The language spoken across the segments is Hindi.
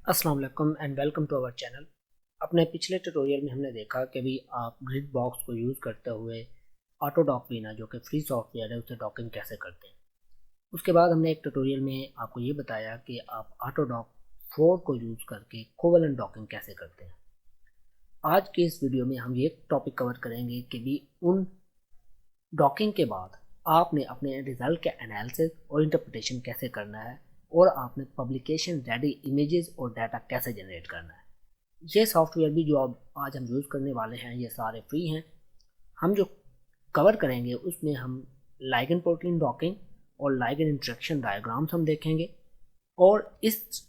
अस्सलाम वालेकुम and welcome to our channel. अपने पिछले ट्यूटोरियल में हमने देखा कि भी आप ग्रिड बॉक्स को यूज़ करते हुए ऑटोडॉक वीना जो कि फ्री सॉफ्टवेयर है उससे डॉकिंग कैसे करते हैं। उसके बाद हमने एक ट्यूटोरियल में आपको ये बताया कि आप ऑटोडॉक 4 को यूज़ करके कोवेलेंट डॉकिंग कैसे करते हैं। आज के इस वीडियो में हम ये टॉपिक कवर करेंगे कि भी उन डॉकिंग के बाद आपने अपने रिजल्ट के एनालिसिस और इंटरप्रिटेशन कैसे करना है और आपने पब्लिकेशन रेडी इमेजेस और डाटा कैसे जनरेट करना है। ये सॉफ्टवेयर भी जो अब आज हम यूज़ करने वाले हैं ये सारे फ्री हैं। हम जो कवर करेंगे उसमें हम लाइगेंड प्रोटीन डॉकिंग और लाइगेंड इंटरेक्शन डायग्राम्स हम देखेंगे और इस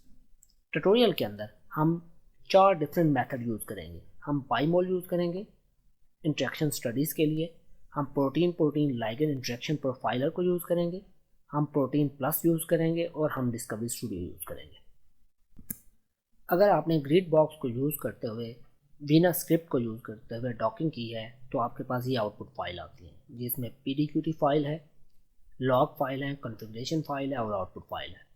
ट्यूटोरियल के अंदर हम 4 डिफरेंट मेथड यूज़ करेंगे। हम पाईमोल यूज़ करेंगे इंटरेक्शन स्टडीज़ के लिए, हम protein protein ligand interaction profiler को यूज़ करेंगे, हम प्रोटीन प्लस यूज़ करेंगे और हम डिस्कवरी स्टूडियो यूज़ करेंगे। अगर आपने ग्रिड बॉक्स को यूज़ करते हुए वीना स्क्रिप्ट को यूज़ करते हुए डॉकिंग की है तो आपके पास ये आउटपुट फाइल आती है जिसमें PDQT फाइल है, लॉग फाइल है, कॉन्फ़िगरेशन फाइल है और आउटपुट फाइल है।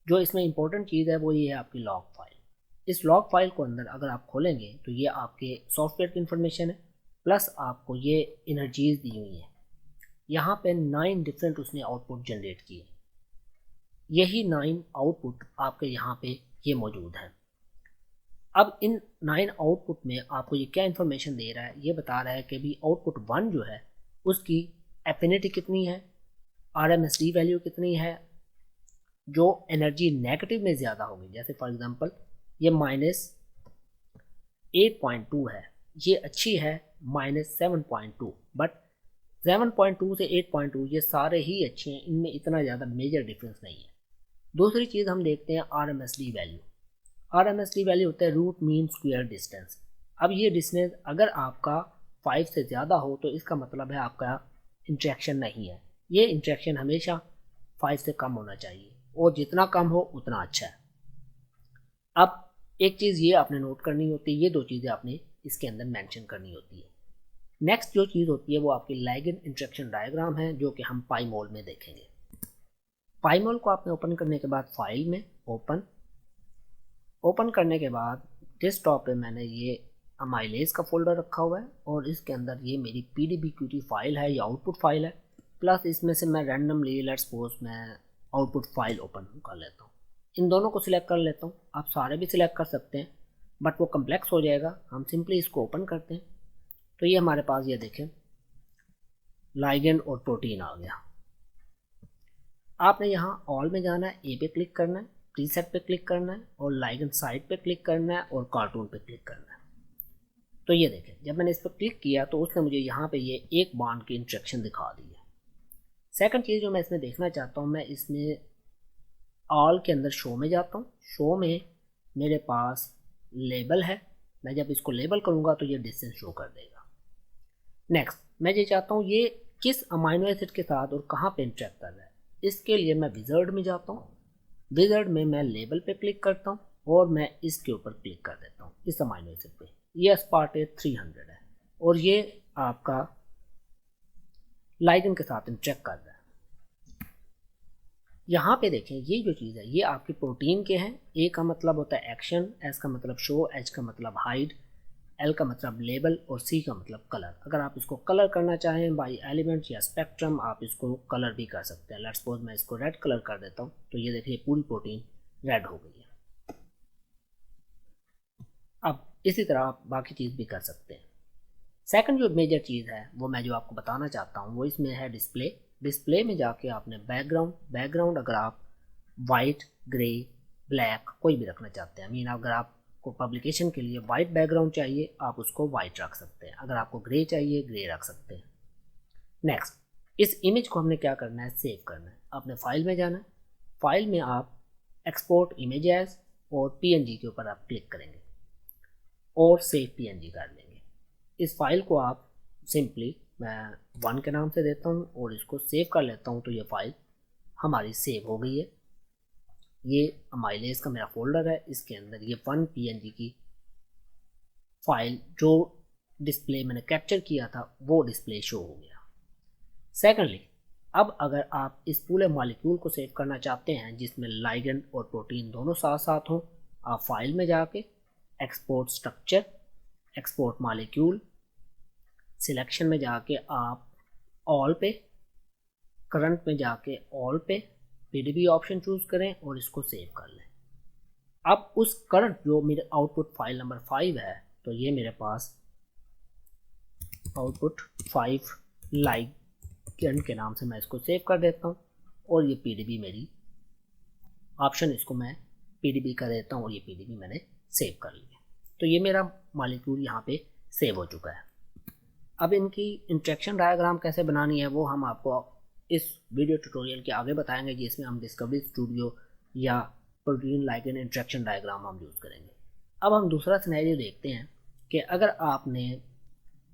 जो इसमें इंपॉर्टेंट चीज़ है वो ये है आपकी लॉग फाइल। इस लॉग फाइल को अंदर अगर आप खोलेंगे तो ये आपके सॉफ्टवेयर की इन्फॉर्मेशन है प्लस आपको ये एनर्जीज दी हुई है। यहाँ पे 9 डिफरेंट उसने आउटपुट जनरेट किए। यही 9 आउटपुट आपके यहाँ पे ये मौजूद हैं। अब इन 9 आउटपुट में आपको ये क्या इन्फॉर्मेशन दे रहा है, ये बता रहा है कि भी आउटपुट 1 जो है उसकी एफिनिटी कितनी है, RMSD वैल्यू कितनी है, जो एनर्जी नेगेटिव में ज़्यादा होगी। जैसे फॉर एग्जांपल ये -8.2 है, ये अच्छी है -7.2, बट 7.2 से 8.2 ये सारे ही अच्छे हैं, इनमें इतना ज़्यादा मेजर डिफरेंस नहीं है। दूसरी चीज़ हम देखते हैं RMSD वैल्यू। RMSD वैल्यू होता है रूट मीन स्क्वायर डिस्टेंस। अब ये डिस्टेंस अगर आपका 5 से ज़्यादा हो तो इसका मतलब है आपका इंट्रैक्शन नहीं है। ये इंट्रैक्शन हमेशा 5 से कम होना चाहिए और जितना कम हो उतना अच्छा है। अब एक चीज़ ये आपने नोट करनी होती है, ये 2 चीज़ें आपने इसके अंदर मेंशन करनी होती है। नेक्स्ट जो चीज़ होती है वो आपकी लाइगेंड इंटरेक्शन डायग्राम है जो कि हम पाईमोल में देखेंगे। पाईमोल को आपने ओपन करने के बाद फाइल में ओपन करने के बाद डेस्कटॉप पे मैंने ये अमाइलेज का फोल्डर रखा हुआ है और इसके अंदर ये मेरी PDBQT फाइल है, ये आउटपुट फाइल है। प्लस इसमें से मैं रैंडमली लेट्स सपोज मैं आउटपुट फाइल ओपन कर लेता हूँ। इन दोनों को सिलेक्ट कर लेता हूँ। आप सारे भी सिलेक्ट कर सकते हैं बट वो कम्प्लेक्स हो जाएगा। हम सिंपली इसको ओपन करते हैं तो ये हमारे पास ये देखें लाइगेंड और प्रोटीन आ गया। आपने यहाँ ऑल में जाना है, ए पे क्लिक करना है, प्रीसेट पे क्लिक करना है और लाइगेंड साइट पे क्लिक करना है और कार्टून पे क्लिक करना है। तो ये देखें जब मैंने इस पर क्लिक किया तो उसने मुझे यहाँ पे ये एक बॉन्ड की इंस्ट्रक्शन दिखा दी है। सेकंड चीज़ जो मैं इसमें देखना चाहता हूँ, मैं इसमें ऑल के अंदर शो में जाता हूँ। शो में मेरे पास लेबल है, मैं जब इसको लेबल करूँगा तो ये डिस्टेंस शो कर देगा। नेक्स्ट मैं ये चाहता हूँ ये किस अमाइनो एसिड के साथ और कहाँ पे इंटरेक्ट कर रहा है। इसके लिए मैं विज़ार्ड में जाता हूँ। विज़ार्ड में मैं लेबल पे क्लिक करता हूँ और मैं इसके ऊपर क्लिक कर देता हूँ इस अमाइनो एसिड पे। ये अस्पार्टेट 300 है और ये आपका लाइगेंड के साथ इंटरेक्ट कर रहा है। यहाँ पे देखें ये जो चीज़ है ये आपकी प्रोटीन के हैं। ए का मतलब होता है एक्शन, एस का मतलब शो, एच का मतलब हाइड, एल का मतलब लेबल और सी का मतलब कलर। अगर आप इसको कलर करना चाहें बाय एलिमेंट या स्पेक्ट्रम आप इसको कलर भी कर सकते हैं। लेट्स सपोज मैं इसको रेड कलर कर देता हूँ तो ये देखिए पूरी प्रोटीन रेड हो गई है। अब इसी तरह आप बाकी चीज़ भी कर सकते हैं। सेकंड जो मेजर चीज़ है वो मैं जो आपको बताना चाहता हूँ वो इसमें है डिस्प्ले। डिस्प्ले में जाके आपने बैकग्राउंड अगर आप वाइट, ग्रे, ब्लैक कोई भी रखना चाहते हैं, मीन अगर आपको पब्लिकेशन के लिए वाइट बैकग्राउंड चाहिए आप उसको वाइट रख सकते हैं, अगर आपको ग्रे चाहिए ग्रे रख सकते हैं। नेक्स्ट इस इमेज को हमने क्या करना है, सेव करना है। आपने फाइल में जाना है, फाइल में आप एक्सपोर्ट इमेज एज और PNG के ऊपर आप क्लिक करेंगे और सेव PNG कर लेंगे। इस फाइल को आप सिंपली मैं 1 के नाम से देता हूँ और इसको सेव कर लेता हूँ तो ये फाइल हमारी सेव हो गई है। ये अमाइलेज का मेरा फोल्डर है, इसके अंदर ये 1 PNG की फाइल जो डिस्प्ले मैंने कैप्चर किया था वो डिस्प्ले शो हो गया। सेकेंडली अब अगर आप इस पूरे मॉलिक्यूल को सेव करना चाहते हैं जिसमें लाइगेंड और प्रोटीन दोनों साथ साथ हों आप फाइल में जाके export structure, export molecule, selection में जाके आप ऑल पे, करंट में जाके ऑल पे पीडीबी ऑप्शन चूज करें और इसको सेव कर लें। अब उस करंट जो मेरे आउटपुट फाइल नंबर 5 है, तो ये मेरे पास आउटपुट 5 लाइगेंड के नाम से मैं इसको सेव कर देता हूँ और ये पीडीबी मेरी ऑप्शन, इसको मैं पीडीबी कर देता हूँ और ये पीडीबी मैंने सेव कर लिया। तो ये मेरा मॉलिक्यूल यहाँ पे सेव हो चुका है। अब इनकी इंटरेक्शन डायग्राम कैसे बनानी है वो हम आपको इस वीडियो ट्यूटोरियल के आगे बताएंगे, जिसमें हम डिस्कवरी स्टूडियो या प्रोटीन लाइगेंड इंटरेक्शन डायग्राम हम यूज़ करेंगे। अब हम दूसरा सिनेरियो देखते हैं कि अगर आपने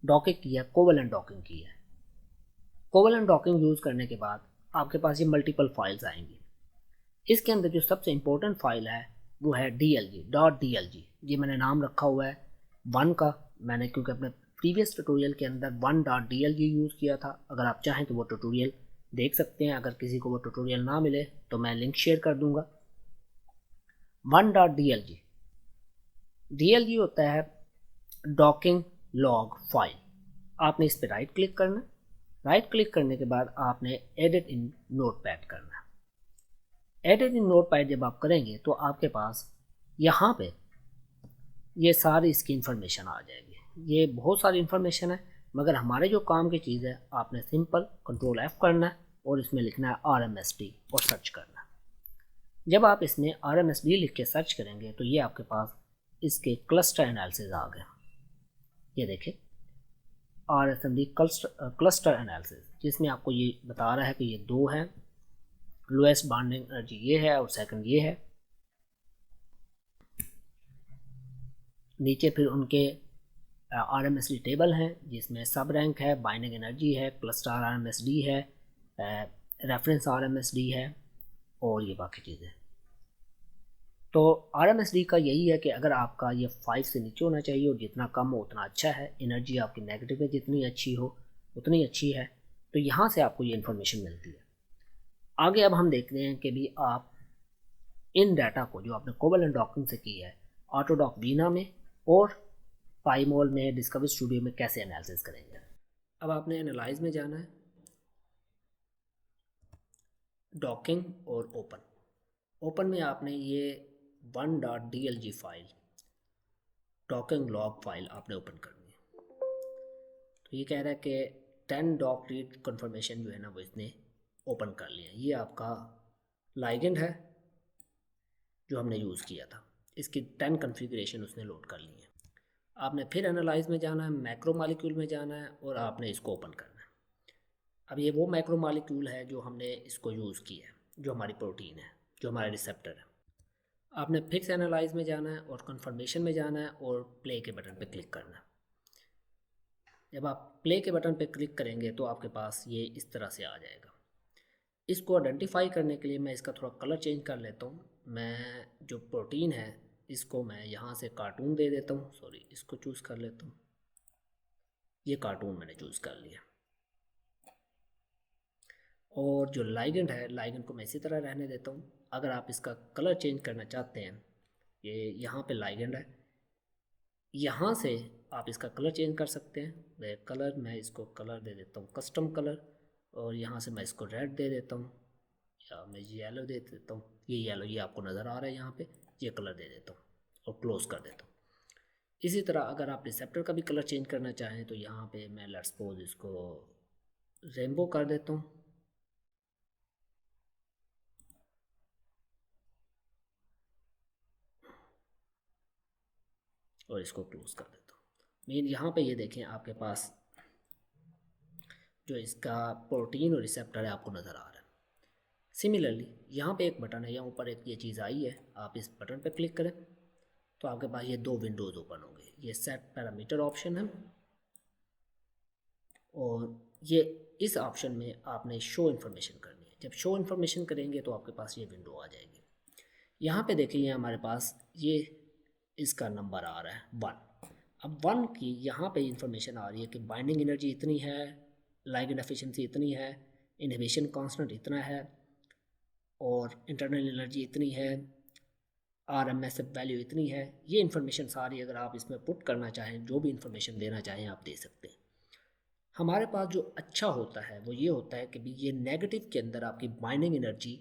डॉकिंग की है, कोवेलेंट डॉकिंग की है। कोवेलेंट डॉकिंग यूज़ करने के बाद आपके पास ये मल्टीपल फाइल्स आएंगी। इसके अंदर जो सबसे इंपॉर्टेंट फाइल है वो है DLG। ये मैंने नाम रखा हुआ है 1 का, मैंने क्योंकि अपने प्रीवियस ट्यूटोरियल के अंदर 1.dlg यूज़ किया था। अगर आप चाहें तो वो ट्यूटोरियल देख सकते हैं। अगर किसी को वो ट्यूटोरियल ना मिले तो मैं लिंक शेयर कर दूंगा। 1.dlg होता है डॉकिंग लॉग फाइल। आपने इस पर राइट क्लिक करना। राइट क्लिक करने के बाद आपने एडिट इन नोटपैड करना। एडिट इन नोटपैड जब आप करेंगे तो आपके पास यहाँ पे ये सारी इसकी इंफॉर्मेशन आ जाएगी। ये बहुत सारी इंफॉर्मेशन है, मगर हमारे जो काम की चीज़ है, आपने सिंपल कंट्रोल F करना है और इसमें लिखना है RMSD और सर्च करना है। जब आप इसमें RMSD लिख के सर्च करेंगे तो ये आपके पास इसके क्लस्टर एनालिसिस आ गए। ये देखें RSMD क्लस्टर एनालिसिस, जिसमें आपको ये बता रहा है कि ये 2 हैं, लोएस्ट बॉन्डिंग एनर्जी ये है और सेकंड ये है। नीचे फिर उनके RMSD टेबल हैं, जिसमें सब रैंक है, बाइंडिंग एनर्जी है, क्लस्टर RMSD है, रेफरेंस RMSD है और ये बाकी चीज़ें। तो RMSD का यही है कि अगर आपका ये 5 से नीचे होना चाहिए और जितना कम हो उतना अच्छा है। एनर्जी आपकी नेगेटिव में जितनी अच्छी हो उतनी अच्छी है। तो यहाँ से आपको ये इन्फॉर्मेशन मिलती है। आगे अब हम देखते हैं कि भी आप इन डाटा को जो आपने कोवेलेंट डॉकिंग से की है ऑटोडॉक वीना में और पाईमोल में डिस्कवरी स्टूडियो में कैसे एनालिसिस करेंगे। अब आपने एनालाइज में जाना है, डॉकिंग और ओपन में आपने ये 1.dlg file, docking log file आपने ओपन करनी है। तो ये कह रहा है कि 10 डॉक रीड कन्फर्मेशन जो है ना वो इसने ओपन कर लिया। ये आपका लाइगेंड है जो हमने यूज़ किया था, इसकी 10 कन्फिगरेशन उसने लोड कर ली है। आपने फिर एनालाइज में जाना है, मैक्रो मॉलिक्यूल में जाना है और आपने इसको ओपन करना है। अब ये वो मैक्रो मॉलिक्यूल है जो हमने इसको यूज़ किया है, जो हमारी प्रोटीन है, जो हमारा रिसेप्टर है। आपने फिक्स एनालाइज में जाना है और कन्फर्मेशन में जाना है और प्ले के बटन पे क्लिक करना है। जब आप प्ले के बटन पे क्लिक करेंगे तो आपके पास ये इस तरह से आ जाएगा। इसको आइडेंटिफाई करने के लिए मैं इसका थोड़ा कलर चेंज कर लेता हूँ। मैं जो प्रोटीन है इसको मैं यहाँ से कार्टून दे देता हूँ, सॉरी इसको चूज़ कर लेता हूँ। ये कार्टून मैंने चूज़ कर लिया। और जो लाइगेंड है, लाइगेंड को मैं इसी तरह रहने देता हूँ। अगर आप इसका कलर चेंज करना चाहते हैं, ये यहाँ पे लाइगेंड है, यहाँ से आप इसका कलर चेंज कर सकते हैं। कलर मैं इसको कलर दे देता हूँ कस्टम कलर, और यहाँ से मैं इसको रेड दे देता हूँ या मैं येलो दे देता हूँ। ये येलो ये आपको नज़र आ रहा है यहाँ पे, ये कलर दे देता हूँ और क्लोज कर देता हूँ। इसी तरह अगर आप रिसेप्टर का भी कलर चेंज करना चाहें तो यहाँ पे मैं लेट्स सपोज इसको रेनबो कर देता हूँ और इसको क्लोज कर देता हूँ। मेन यहाँ पे ये देखें आपके पास जो इसका प्रोटीन और रिसेप्टर है आपको नज़र आ रहा है। सिमिलरली यहाँ पे एक बटन है, यहाँ ऊपर एक ये चीज़ आई है, आप इस बटन पे क्लिक करें तो आपके पास ये 2 विंडोज़ ओपन होंगे। ये सेट पैरामीटर ऑप्शन है और ये इस ऑप्शन में आपने शो इन्फॉर्मेशन करनी है। जब शो इन्फॉर्मेशन करेंगे तो आपके पास ये विंडो आ जाएगी। यहाँ पे देखिए हमारे पास ये इसका नंबर आ रहा है 1। अब 1 की यहाँ पे इंफॉर्मेशन आ रही है कि बाइंडिंग एनर्जी इतनी है, लाइगेंड एफिशिएंसी इतनी है, इनहिबिशन कांस्टेंट इतना है और इंटरनल एनर्जी इतनी है, RMSF वैल्यू इतनी है। ये इन्फॉर्मेशन सारी अगर आप इसमें पुट करना चाहें, जो भी इन्फॉर्मेशन देना चाहें आप दे सकते हैं। हमारे पास जो अच्छा होता है वो ये होता है कि भी ये नेगेटिव के अंदर आपकी बाइंडिंग एनर्जी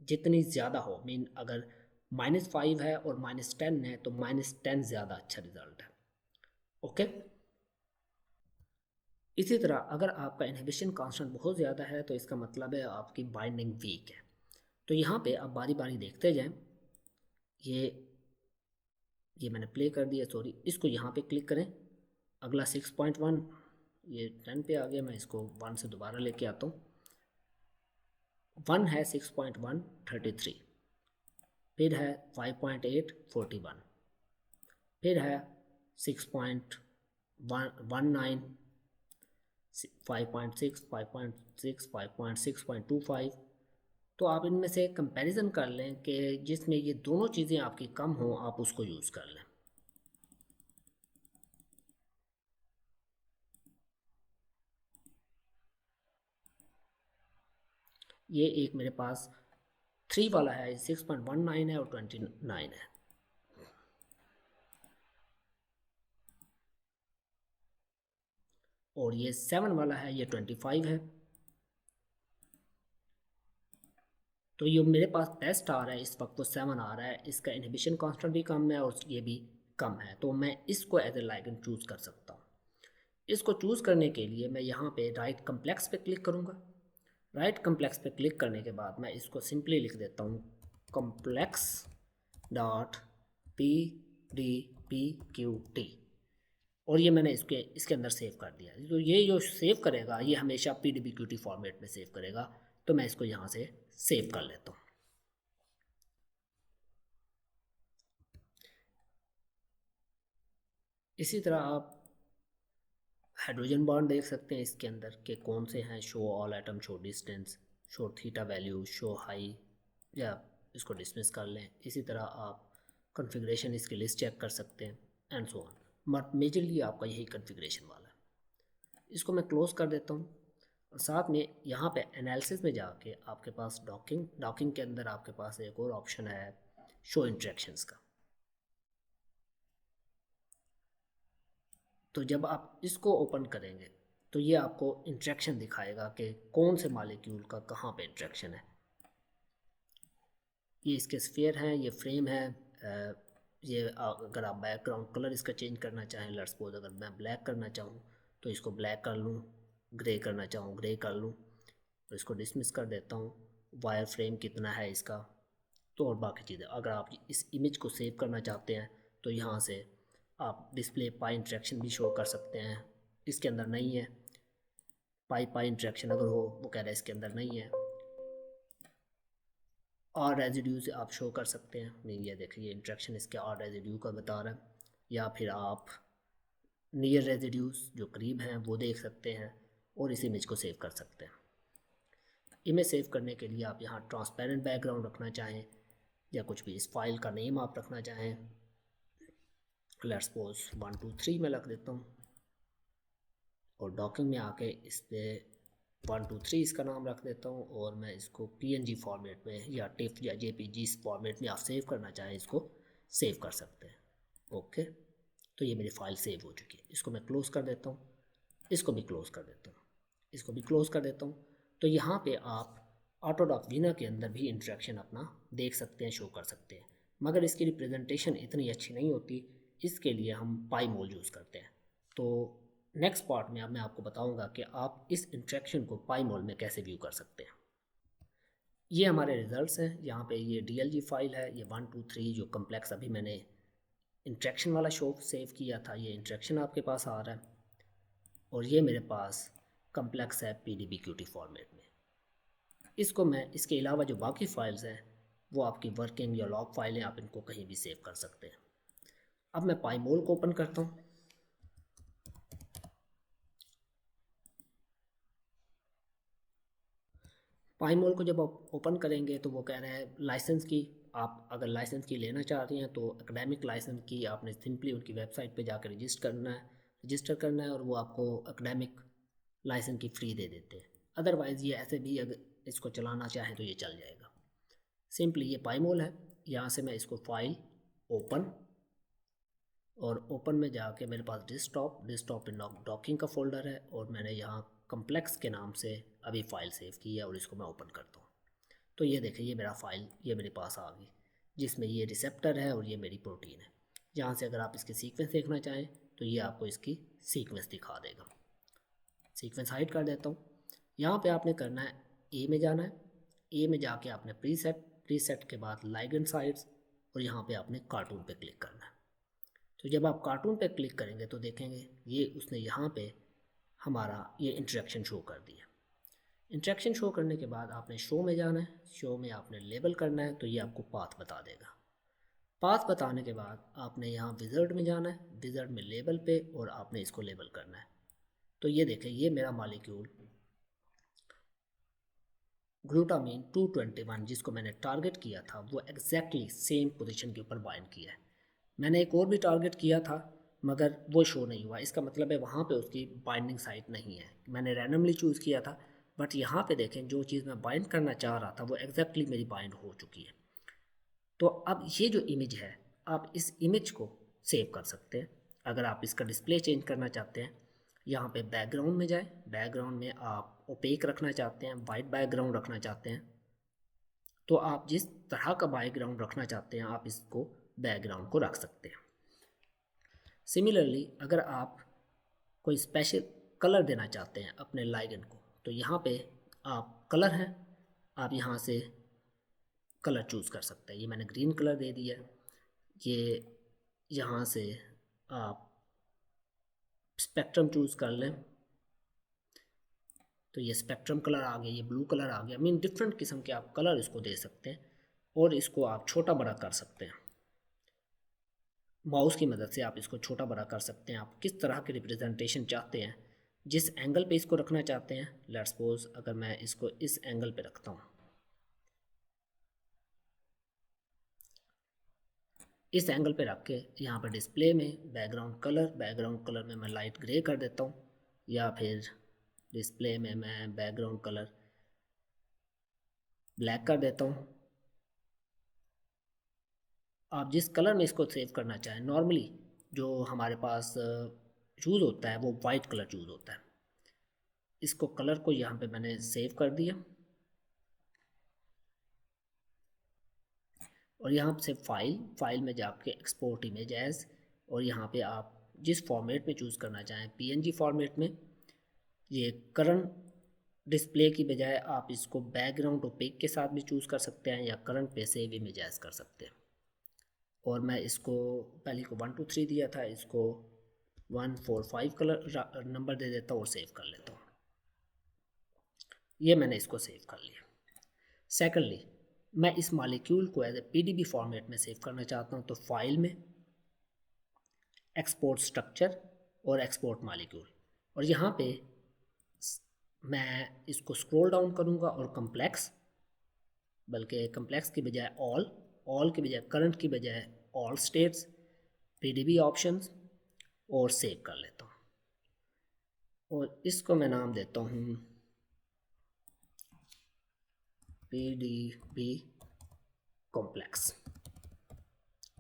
जितनी ज़्यादा हो, मीन अगर -5 है और -10 है तो -10 ज़्यादा अच्छा रिजल्ट है। ओके। इसी तरह अगर आपका इनहिबिशन कांस्टेंट बहुत ज़्यादा है तो इसका मतलब है आपकी बाइंडिंग वीक है। तो यहाँ पे आप बारी बारी देखते जाएं। ये ये मैंने प्ले कर दिया, सॉरी, इसको यहाँ पे क्लिक करें। अगला 6.1, ये 10 पे आ गया, मैं इसको 1 से दोबारा लेके आता हूँ। 1 है 6.1 33, फिर है 5.8 41, फिर है 6.19 5.6 5.6 5.6.25। तो आप इनमें से कंपैरिजन कर लें कि जिसमें ये दोनों चीज़ें आपकी कम हों, आप उसको यूज़ कर लें। ये एक मेरे पास 3 वाला है, 6.19 है और 29 है। और ये 7 वाला है, ये 25 है। तो ये मेरे पास बेस्ट आ रहा है इस वक्त, वो 7 आ रहा है। इसका इनहिबिशन कांस्टेंट भी कम है और ये भी कम है, तो मैं इसको एज ए लाइगेंड चूज़ कर सकता हूँ। इसको चूज़ करने के लिए मैं यहाँ पे राइट कम्प्लेक्स पे क्लिक करूँगा। राइट कम्प्लेक्स पे क्लिक करने के बाद मैं इसको सिंपली लिख देता हूँ complex dot P D P Q T, और ये मैंने इसके अंदर सेव कर दिया। तो ये जो सेव करेगा ये हमेशा P D B Q T format में सेव करेगा। तो मैं इसको यहाँ से सेव कर लेता हूँ। इसी तरह आप हाइड्रोजन बॉन्ड देख सकते हैं इसके अंदर के कौन से हैं। Show all atom, show distance, show theta value, show high, या इसको डिसमिस कर लें। इसी तरह आप कॉन्फ़िगरेशन इसकी लिस्ट चेक कर सकते हैं and so on. But majorly आपका यही कॉन्फ़िगरेशन वाला है। इसको मैं क्लोज़ कर देता हूँ। और साथ में यहाँ पे एनालिसिस में जाके आपके पास डॉकिंग के अंदर आपके पास एक और ऑप्शन है शो इंट्रैक्शंस का। तो जब आप इसको ओपन करेंगे तो ये आपको इंट्रैक्शन दिखाएगा कि कौन से मॉलिक्यूल का कहाँ पे इंट्रैक्शन है। ये इसके स्फीयर हैं, ये फ्रेम है। ये अगर आप बैकग्राउंड कलर इसका चेंज करना चाहें, लेट्स सपोज अगर मैं ब्लैक करना चाहूँ तो इसको ब्लैक कर लूँ, ग्रे करना चाहूँ ग्रे कर लूँ, तो इसको डिसमिस कर देता हूँ। वायर फ्रेम कितना है इसका, तो और बाकी चीज़ें। अगर आप इस इमेज को सेव करना चाहते हैं तो यहाँ से आप डिस्प्ले पाई इंट्रैक्शन भी शो कर सकते हैं। इसके अंदर नहीं है पाई पाई इंट्रैक्शन, अगर हो, वो कह रहा है इसके अंदर नहीं है। और रेजिड्यू से आप शो कर सकते हैं। नहीं, ये देखिए इंट्रैक्शन इसके और रेजिड्यू का बता रहा है। या फिर आप नियर रेजिड्यूज जो करीब हैं वो देख सकते हैं और इस इमेज को सेव कर सकते हैं। इमेज सेव करने के लिए आप यहाँ ट्रांसपेरेंट बैकग्राउंड रखना चाहें या कुछ भी इस फाइल का नेम आप रखना चाहें, लेट्स सपोज 1 2 3 में रख देता हूँ। और डॉकिंग में आके इस पर 1 2 3 इसका नाम रख देता हूँ और मैं इसको PNG फॉर्मेट में या टिफ या JPG फॉर्मेट में आप सेव करना चाहें इसको सेव कर सकते हैं। ओके, तो ये मेरी फाइल सेव हो चुकी है। इसको मैं क्लोज़ कर देता हूँ, इसको भी क्लोज़ कर देता हूँ, इसको भी क्लोज़ कर देता हूँ। तो यहाँ पे आप ऑटोडॉक वीना के अंदर भी इंट्रैक्शन अपना देख सकते हैं, शो कर सकते हैं। मगर इसकी रिप्रेजेंटेशन इतनी अच्छी नहीं होती, इसके लिए हम पाईमोल यूज़ करते हैं। तो नेक्स्ट पार्ट में अब मैं आपको बताऊंगा कि आप इस इंट्रैक्शन को पाईमोल में कैसे व्यू कर सकते हैं। ये हमारे रिजल्ट्स हैं। यहाँ पे ये DLG फाइल है, ये 1 2 3 जो कम्प्लेक्स अभी मैंने इंट्रैक्शन वाला शो सेव किया था, ये इंट्रैक्शन आपके पास आ रहा है। और ये मेरे पास कम्प्लेक्स है PDBQT फॉर्मेट में। इसको मैं, इसके अलावा जो बाकी फाइल्स हैं वो आपकी वर्किंग या लॉग फाइलें, आप इनको कहीं भी सेव कर सकते हैं। अब मैं पाईमोल को ओपन करता हूँ। पाईमोल को जब आप ओपन करेंगे तो वो कह रहा है लाइसेंस की। आप अगर लाइसेंस की लेना चाह रही हैं तो एकेडमिक लाइसेंस की आपने सिंपली उनकी वेबसाइट पे जाकर रजिस्टर करना है और वो आपको एकेडमिक लाइसेंस की फ्री दे देते हैं। अदरवाइज़ ये ऐसे भी अगर इसको चलाना चाहें तो ये चल जाएगा। सिंपली ये पाईमोल है। यहाँ से मैं इसको फाइल ओपन, और ओपन में जाके मेरे पास डेस्कटॉप में डॉकिंग का फोल्डर है, और मैंने यहाँ कम्प्लेक्स के नाम से अभी फ़ाइल सेव की है, और इसको मैं ओपन करता हूँ। तो ये देखें, ये मेरा फ़ाइल ये मेरे पास आ गई, जिसमें ये रिसेप्टर है और ये मेरी प्रोटीन है। यहाँ से अगर आप इसकी सीक्वेंस देखना चाहें तो ये आपको इसकी सीक्वेंस दिखा देगा। सीक्वेंस हाइड कर देता हूँ। यहाँ पे आपने करना है, ए में जाना है, ए में जाके आपने प्रीसेट के बाद लाइगेंड साइट्स, और यहाँ पे आपने कार्टून पे क्लिक करना है। तो जब आप कार्टून पे क्लिक करेंगे तो देखेंगे ये उसने यहाँ पे हमारा ये इंटरेक्शन शो कर दिया। इंटरेक्शन शो करने के बाद आपने शो में जाना है, शो में आपने लेबल करना है, तो ये आपको पाथ बता देगा। पाथ बताने के बाद आपने यहाँ विज़र्ड में जाना है, विज़र्ड में लेबल पे, और आपने इसको लेबल करना है। तो ये देखें, ये मेरा मॉलिक्यूल ग्लूटामीन 221 जिसको मैंने टारगेट किया था वो एग्जैक्टली सेम पोजीशन के ऊपर बाइंड किया है। मैंने एक और भी टारगेट किया था मगर वो शो नहीं हुआ। इसका मतलब है वहाँ पे उसकी बाइंडिंग साइट नहीं है। मैंने रैंडमली चूज़ किया था, बट यहाँ पे देखें जो चीज़ मैं बाइंड करना चाह रहा था वो एग्जैक्टली मेरी बाइंड हो चुकी है। तो अब ये जो इमेज है, आप इस इमेज को सेव कर सकते हैं। अगर आप इसका डिस्प्ले चेंज करना चाहते हैं, यहाँ पे बैकग्राउंड में जाएं, बैकग्राउंड में आप ओपेक रखना चाहते हैं, वाइट बैकग्राउंड रखना चाहते हैं, तो आप जिस तरह का बैकग्राउंड रखना चाहते हैं आप इसको बैकग्राउंड को रख सकते हैं। सिमिलरली अगर आप कोई स्पेशल कलर देना चाहते हैं अपने लाइगेंड को, तो यहाँ पे आप कलर हैं, आप यहाँ से कलर चूज़ कर सकते हैं। ये मैंने ग्रीन कलर दे दिया। ये यहाँ से आप स्पेक्ट्रम चूज़ कर लें, तो ये स्पेक्ट्रम कलर आ गया, ये ब्लू कलर आ गया। मीन डिफरेंट किस्म के आप कलर इसको दे सकते हैं, और इसको आप छोटा बड़ा कर सकते हैं। माउस की मदद से आप इसको छोटा बड़ा कर सकते हैं। आप किस तरह की रिप्रेजेंटेशन चाहते हैं, जिस एंगल पे इसको रखना चाहते हैं। लेट्स सपोज अगर मैं इसको इस एंगल पे रखता हूँ, इस एंगल पे रख के यहाँ पर डिस्प्ले में बैकग्राउंड कलर में मैं लाइट ग्रे कर देता हूँ, या फिर डिस्प्ले में मैं बैकग्राउंड कलर ब्लैक कर देता हूँ। आप जिस कलर में इसको सेव करना चाहें, नॉर्मली जो हमारे पास चूज़ होता है वो वाइट कलर चूज़ होता है। इसको कलर को यहाँ पे मैंने सेव कर दिया, और यहाँ से फाइल में जाके एक्सपोर्ट इमेज एज, और यहाँ पे आप जिस फॉर्मेट में चूज़ करना चाहें, पीएनजी फॉर्मेट में। ये करंट डिस्प्ले की बजाय आप इसको बैकग्राउंड ओपेक के साथ भी चूज़ कर सकते हैं, या करंट पे सेव इमेज एज कर सकते हैं। और मैं इसको पहले को 1 2 3 दिया था, इसको 1 4 5 कलर नंबर दे देता हूँ और सेव कर लेता हूँ। ये मैंने इसको सेव कर लिया। सेकेंडली मैं इस मॉलिक्यूल को एज ए पीडीबी फॉर्मेट में सेव करना चाहता हूँ, तो फाइल में एक्सपोर्ट स्ट्रक्चर और एक्सपोर्ट मॉलिक्यूल, और यहाँ पे मैं इसको स्क्रॉल डाउन करूँगा और कम्प्लेक्स, बल्कि कम्प्लेक्स की बजाय ऑल की बजाय करंट की बजाय ऑल स्टेट्स, पीडीबी ऑप्शंस, और सेव कर लेता हूँ। और इसको मैं नाम देता हूँ pdb कॉम्प्लेक्स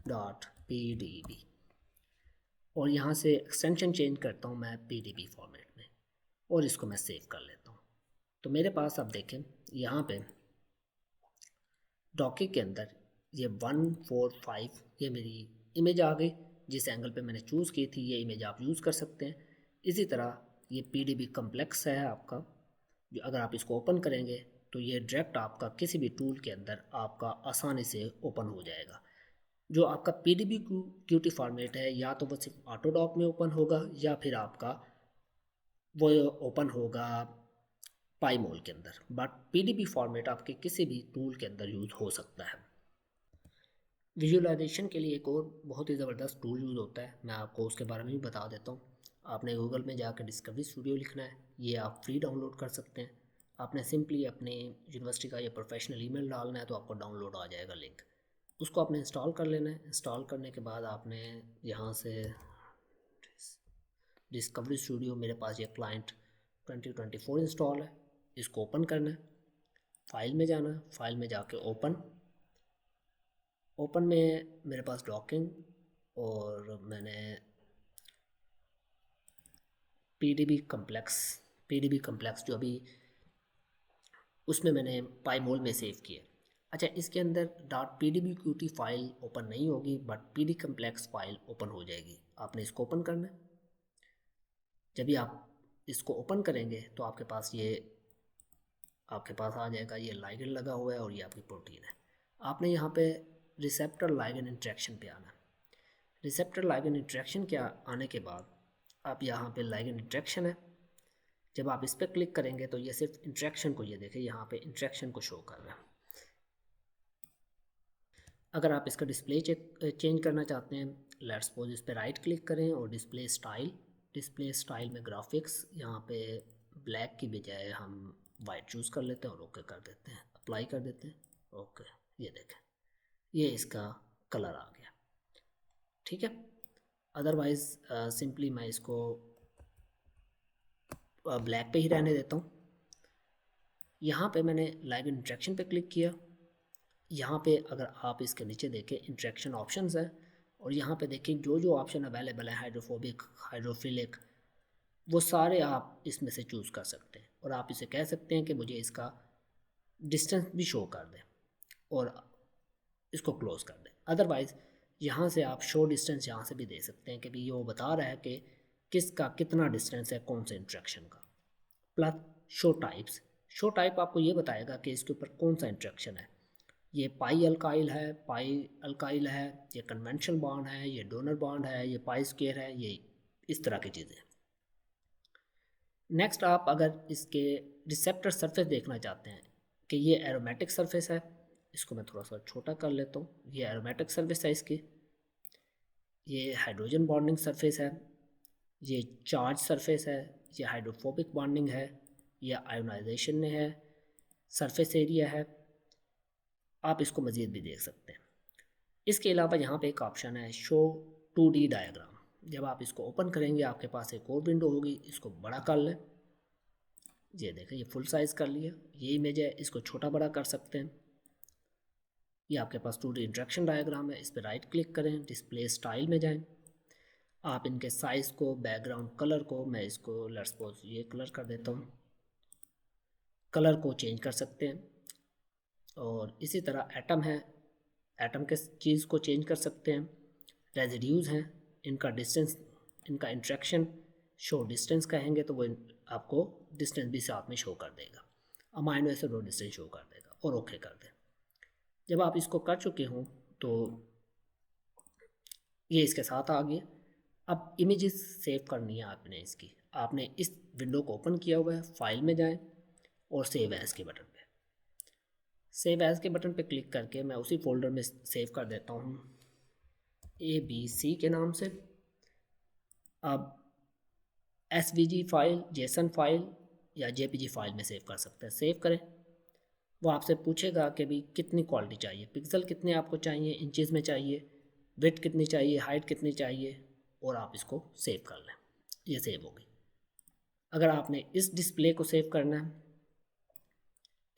डॉट pdb, और यहाँ से एक्सटेंशन चेंज करता हूँ मैं pdb फॉर्मेट में, और इसको मैं सेव कर लेता हूँ। तो मेरे पास आप देखें यहाँ पे डॉकिंग के अंदर ये 1 4 5 ये मेरी इमेज आ गई। जिस एंगल पे मैंने चूज़ की थी ये इमेज आप यूज़ कर सकते हैं। इसी तरह ये pdb कम्प्लेक्स है आपका, जो अगर आप इसको ओपन करेंगे तो ये डायरेक्ट आपका किसी भी टूल के अंदर आपका आसानी से ओपन हो जाएगा। जो आपका pdb क्यूटी फॉर्मेट है, या तो वो सिर्फ ऑटोडॉक में ओपन होगा, या फिर आपका वो ओपन होगा पाईमोल के अंदर, बट पीडीबी फॉर्मेट आपके किसी भी टूल के अंदर यूज़ हो सकता है। विजुअलाइजेशन के लिए एक और बहुत ही ज़बरदस्त टूल यूज़ होता है, मैं आपको उसके बारे में भी बता देता हूँ। आपने गूगल में जाकर डिस्कवरी स्टूडियो लिखना है, ये आप फ्री डाउनलोड कर सकते हैं। आपने सिंपली अपने यूनिवर्सिटी का या प्रोफेशनल ईमेल डालना है तो आपको डाउनलोड आ जाएगा लिंक, उसको आपने इंस्टॉल कर लेना है। इंस्टॉल करने के बाद आपने यहाँ से डिस्कवरी स्टूडियो, मेरे पास ये क्लाइंट 2024 इंस्टॉल है, इसको ओपन करना है। फाइल में जाना है, फाइल में जाके ओपन, ओपन में मेरे पास डॉकिंग और मैंने पीडीबी कम्प्लेक्स जो अभी उसमें मैंने पाईमोल में सेव किया। अच्छा, इसके अंदर .pdbqt फाइल ओपन नहीं होगी but pd complex file open हो जाएगी। आपने इसको ओपन करना है। जब भी आप इसको ओपन करेंगे तो आपके पास आ जाएगा ये लाइगेंड लगा हुआ है और ये आपकी प्रोटीन है। आपने यहाँ पे रिसेप्टर लाइगेंड इंटरेक्शन पे आना है। रिसेप्टर लाइगेंड इंटरेक्शन के आने के बाद आप यहाँ पे लाइगेंड इंटरेक्शन है, जब आप इस पर क्लिक करेंगे तो ये सिर्फ इंटरेक्शन को, ये देखें यहाँ पे इंटरेक्शन को शो कर रहा है। अगर आप इसका डिस्प्ले चेंज करना चाहते हैं, लेट्स सपोज इस पर राइट क्लिक करें और डिस्प्ले स्टाइल में ग्राफिक्स, यहाँ पे ब्लैक की बजाय हम वाइट चूज़ कर लेते हैं और ओके कर देते हैं, अप्लाई कर देते हैं। ओके, ये देखें ये इसका कलर आ गया। ठीक है, अदरवाइज़ सिंपली मैं इसको ब्लैक पे ही रहने देता हूँ। यहाँ पे मैंने लाइव इंटरेक्शन पे क्लिक किया। यहाँ पे अगर आप इसके नीचे देखें इंटरेक्शन ऑप्शंस है और यहाँ पे देखें जो ऑप्शन अवेलेबल है, हाइड्रोफोबिक, हाइड्रोफिलिक, वो सारे आप इसमें से चूज़ कर सकते हैं और आप इसे कह सकते हैं कि मुझे इसका डिस्टेंस भी शो कर दें और इसको क्लोज़ कर दें। अदरवाइज़ यहाँ से आप शो डिस्टेंस यहाँ से भी दे सकते हैं कि भी ये वो बता रहा है कि किसका कितना डिस्टेंस है कौन से इंटरेक्शन का। प्लस शो टाइप आपको ये बताएगा कि इसके ऊपर कौन सा इंटरेक्शन है, ये पाई अल्काइल है, ये कन्वेंशनल बॉन्ड है, ये डोनर बॉन्ड है, ये पाई स्क्वायर है, ये इस तरह की चीज़ें। नेक्स्ट, आप अगर इसके रिसेप्टर सरफेस देखना चाहते हैं कि ये एरोमेटिक सरफेस है, इसको मैं थोड़ा सा छोटा कर लेता हूँ। ये एरोमेटिक सरफेस है इसकी, ये हाइड्रोजन बॉन्डिंग सरफेस है, ये चार्ज सरफेस है, ये हाइड्रोफोबिक बॉन्डिंग है, ये आयोनाइजेशन है, सरफेस एरिया है। आप इसको मज़ीद भी देख सकते हैं। इसके अलावा यहाँ पे एक ऑप्शन है शो 2D डायग्राम। जब आप इसको ओपन करेंगे आपके पास एक और विंडो होगी, इसको बड़ा कर लें। ये देखें ये फुल साइज़ कर लिया। ये इमेज है, इसको छोटा बड़ा कर सकते हैं। ये आपके पास 2D इंटरेक्शन डायग्राम है। इस पर राइट क्लिक करें, डिस्प्ले स्टाइल में जाएं। आप इनके साइज़ को, बैकग्राउंड कलर को, मैं इसको लेट्स सपोज ये कलर कर देता हूँ, कलर को चेंज कर सकते हैं। और इसी तरह एटम है, एटम के चीज़ को चेंज कर सकते हैं। रेजिड्यूज़ हैं, इनका डिस्टेंस, इनका इंट्रैक्शन शो डिस्टेंस कहेंगे तो वो आपको डिस्टेंस भी साथ में शो कर देगा। अमाइनो एसिड और डिस्टेंस शो कर देगा और ओके कर दें। जब आप इसको कर चुके हों तो ये इसके साथ आ गया। अब इमेजेस सेव करनी है आपने इस विंडो को ओपन किया हुआ है, फाइल में जाएं और सेव एज़ के बटन पे, सेव एज़ के बटन पे क्लिक करके मैं उसी फोल्डर में सेव कर देता हूँ ABC के नाम से। अब SVG फाइल, जेसन फाइल या JPG फाइल में सेव कर सकते हैं। सेव करें, वो आपसे पूछेगा कि भाई कितनी क्वालिटी चाहिए, पिक्सल कितने आपको चाहिए, इंचेस में चाहिए, विड्थ कितनी चाहिए, हाइट कितनी चाहिए, और आप इसको सेव कर लें। ये सेव होगी। अगर आपने इस डिस्प्ले को सेव करना है,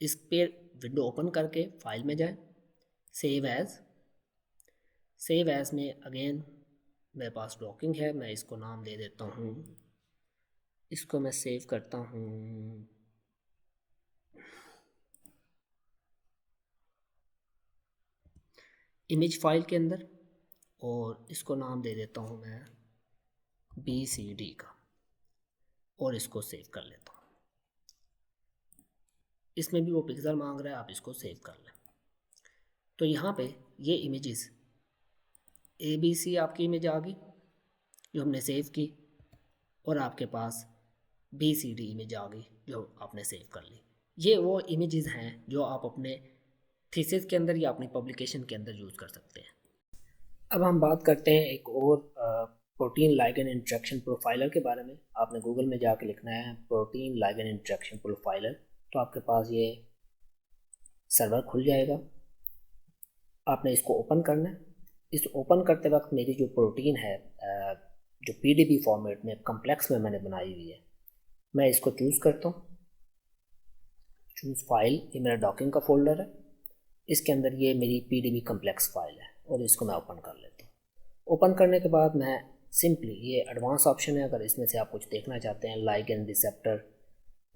इस पे विंडो ओपन करके फाइल में जाएं, सेव एज़ में अगेन मेरे पास डॉकिंग है, मैं इसको नाम दे देता हूँ, इसको मैं सेव करता हूँ इमेज फाइल के अंदर और इसको नाम दे देता हूँ मैं BCD का और इसको सेव कर लेता हूँ। इसमें भी वो पिक्सल मांग रहा है, आप इसको सेव कर लें। तो यहाँ पे ये इमेजेस ABC आपकी इमेज आ गई जो हमने सेव की और आपके पास BCD इमेज आ गई जो आपने सेव कर ली। ये वो इमेजेस हैं जो आप अपने थीसिस के अंदर या अपनी पब्लिकेशन के अंदर यूज़ कर सकते हैं। अब हम बात करते हैं एक और प्रोटीन लाइगेंड इंटरेक्शन प्रोफाइलर के बारे में। आपने गूगल में जाके लिखना है प्रोटीन लाइगेंड इंटरेक्शन प्रोफाइलर, तो आपके पास ये सर्वर खुल जाएगा। आपने इसको ओपन करना है। इस ओपन करते वक्त मेरी जो प्रोटीन है जो PDB फॉर्मेट में कम्प्लेक्स में मैंने बनाई हुई है, मैं इसको चूज़ करता हूँ, चूज़ फाइल, ये मेरा डॉकिंग का फोल्डर है। इसके अंदर ये मेरी PDB कम्प्लेक्स फाइल है और इसको मैं ओपन कर लेता हूँ। ओपन करने के बाद मैं सिंपली, ये एडवांस ऑप्शन है, अगर इसमें से आप कुछ देखना चाहते हैं, ligand, receptor,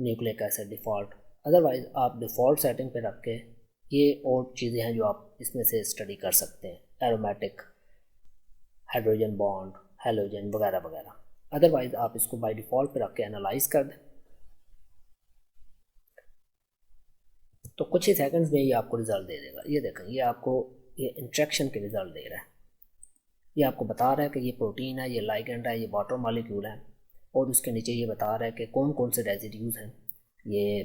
nucleic acid, default, otherwise आप डिफ़ॉल्ट सेटिंग पे रख के ये और चीज़ें हैं जो आप इसमें से स्टडी कर सकते हैं, एरोमेटिक, हाइड्रोजन बॉन्ड, हैलोजन वगैरह वगैरह। अदरवाइज़ आप इसको बाय डिफ़ॉल्ट पे रख के एनालाइज कर दें तो कुछ ही सेकंड्स में ये आपको रिज़ल्ट दे देगा। ये देखें, ये आपको ये इंट्रैक्शन के रिज़ल्ट दे रहा है। ये आपको बता रहा है कि ये प्रोटीन है, ये लाइगेंड है, ये वाटर मॉलिक्यूल है, और उसके नीचे ये बता रहा है कि कौन कौन से रेजिड्यूज़ हैं। ये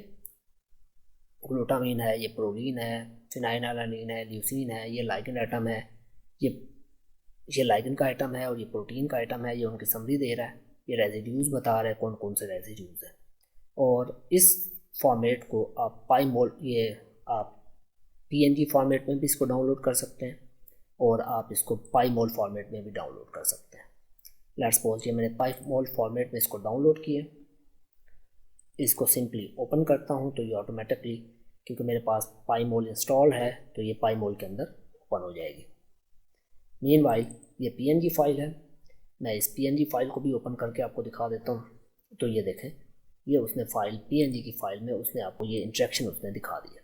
ग्लूटामीन है, ये प्रोलीन है, फिनाइलएलानिन है, ल्यूसीन है, ये लाइगेंड आइटम है, ये लाइगेंड का आइटम है और ये प्रोटीन का आइटम है। ये उनकी समरी दे रहा है, ये रेजिड्यूज़ बता रहा है कौन कौन से रेजिड्यूज़ हैं। और इस फॉर्मेट को आप आप PNG फॉर्मेट में भी इसको डाउनलोड कर सकते हैं और आप इसको पाईमोल फॉर्मेट में भी डाउनलोड कर सकते हैं। लेट्स सपोज ये मैंने पाईमोल फॉर्मेट में इसको डाउनलोड किया, इसको सिंपली ओपन करता हूँ तो ये ऑटोमेटिकली, क्योंकि मेरे पास पाईमोल इंस्टॉल है, तो ये पाईमोल के अंदर ओपन हो जाएगी। मीनवाइल ये PNG फाइल है, मैं इस PNG फाइल को भी ओपन करके आपको दिखा देता हूँ। तो ये देखें, ये उसने फाइल PNG की फाइल में उसने आपको ये इंट्रैक्शन उसने दिखा दिया।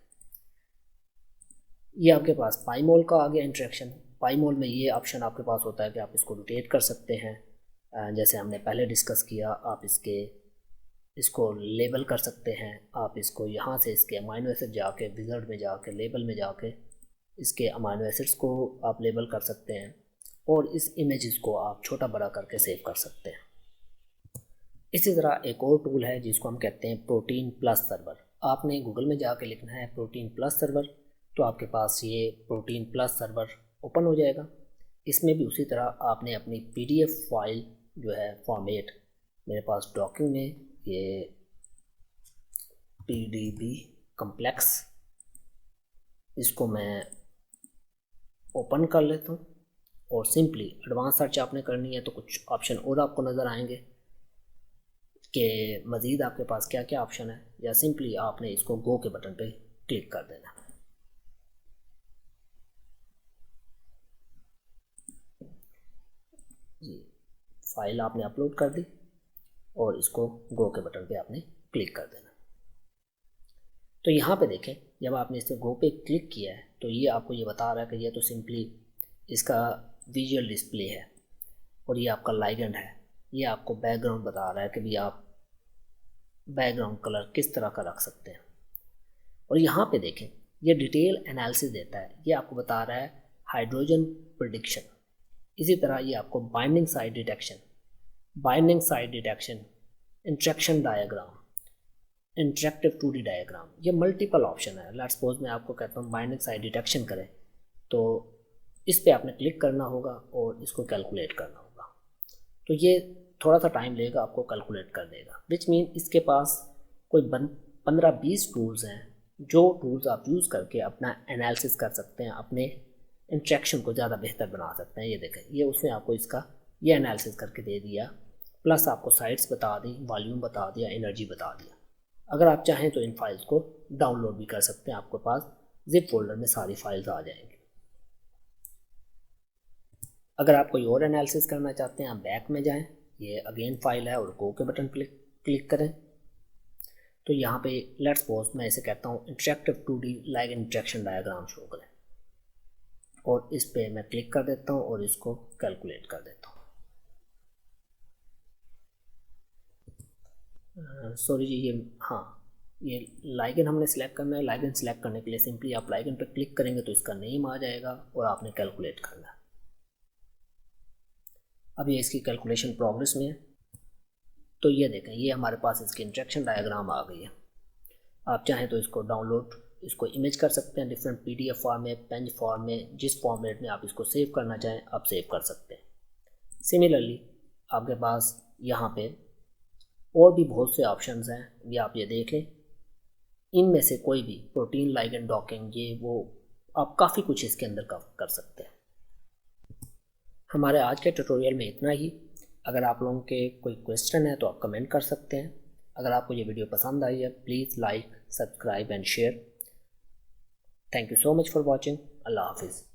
ये आपके पास पाईमोल का आ गया इंट्रैक्शन। पाईमोल में ये ऑप्शन आपके पास होता है कि आप इसको रोटेट कर सकते हैं, जैसे हमने पहले डिस्कस किया। आप इसको लेबल कर सकते हैं, आप इसको यहाँ से इसके अमाइनो एसिड जाके विज़ार्ड में जाके लेबल में जाके इसके अमाइनो एसिड्स को आप लेबल कर सकते हैं और इस इमेजेस को आप छोटा बड़ा करके सेव कर सकते हैं। इसी तरह एक और टूल है जिसको हम कहते हैं प्रोटीन प्लस सर्वर। आपने गूगल में जाके लिखना है प्रोटीन प्लस सर्वर, तो आपके पास ये प्रोटीन प्लस सर्वर ओपन हो जाएगा। इसमें भी उसी तरह आपने अपनी PDF फाइल जो है फॉर्मेट, मेरे पास डॉकिंग में ये PDB कम्प्लेक्स, इसको मैं ओपन कर लेता हूँ और सिंपली एडवांस सर्च आपने करनी है तो कुछ ऑप्शन और आपको नज़र आएंगे कि मज़ीद आपके पास क्या क्या ऑप्शन है, या सिंपली आपने इसको गो के बटन पे क्लिक कर देना। जी, फाइल आपने अपलोड कर दी और इसको गो के बटन पे आपने क्लिक कर देना। तो यहाँ पे देखें, जब आपने इस पर गो पे क्लिक किया है तो ये आपको ये बता रहा है कि ये तो सिंपली इसका विजुअल डिस्प्ले है और ये आपका लाइगेंड है। ये आपको बैकग्राउंड बता रहा है कि भी आप बैकग्राउंड कलर किस तरह का रख सकते हैं। और यहाँ पे देखें, ये डिटेल एनालिसिस देता है। ये आपको बता रहा है हाइड्रोजन प्रेडिक्शन, इसी तरह ये आपको binding site detection, interaction diagram, interactive 2D diagram, ये मल्टीपल ऑप्शन है। लेट्स सपोज मैं आपको कहता हूँ बाइंडिंग साइट डिटेक्शन करें, तो इस पे आपने क्लिक करना होगा और इसको कैलकुलेट करना होगा। तो ये थोड़ा सा टाइम लेगा, आपको कैलकुलेट कर देगा, विच मीन इसके पास कोई 15-20 टूल्स हैं, जो टूल्स आप यूज़ करके अपना एनालिसिस कर सकते हैं, अपने इंट्रैक्शन को ज़्यादा बेहतर बना सकते हैं। ये देखें, ये उसने आपको इसका ये एनालिसिस करके दे दिया, प्लस आपको साइट्स बता दी, वॉल्यूम बता दिया, एनर्जी बता दिया। अगर आप चाहें तो इन फाइल्स को डाउनलोड भी कर सकते हैं, आपके पास जिप फोल्डर में सारी फाइल्स आ जाएंगी। अगर आप कोई और एनालिसिस करना चाहते हैं, आप बैक में जाएं, ये अगेन फाइल है और गो के बटन क्लिक करें। तो यहाँ पे लेट्स सपोज मैं इसे कहता हूँ interactive 2D ligand interaction diagram show करें, और इस पे मैं क्लिक कर देता हूँ और इसको कैलकुलेट कर देता हूँ। सॉरी जी, ये लाइगेंड हमने सेलेक्ट करना है। लाइगेंड सेलेक्ट करने के लिए सिंपली आप लाइगेंड पर क्लिक करेंगे तो इसका नेम आ जाएगा और आपने कैलकुलेट करना है। अब ये इसकी कैलकुलेशन प्रोग्रेस में है। तो ये देखें, ये हमारे पास इसकी इंट्रैक्शन डायग्राम आ गई है। आप चाहें तो इसको डाउनलोड, इसको इमेज कर सकते हैं डिफरेंट PDF फॉर्म में, पेंज फॉर्म में, जिस फॉर्मेट में आप इसको सेव करना चाहें आप सेव कर सकते हैं। सिमिलरली आपके पास यहाँ पे और भी बहुत से ऑप्शंस हैं, ये आप ये देख लें। इनमें से कोई भी प्रोटीन लाइगेंड डॉकिंग, ये वो आप काफ़ी कुछ इसके अंदर कर सकते हैं। हमारे आज के ट्यूटोरियल में इतना ही। अगर आप लोगों के कोई क्वेश्चन है तो आप कमेंट कर सकते हैं। अगर आपको ये वीडियो पसंद आई है, please like, subscribe and share. Thank you so much for watching. अल्लाह हाफिज़।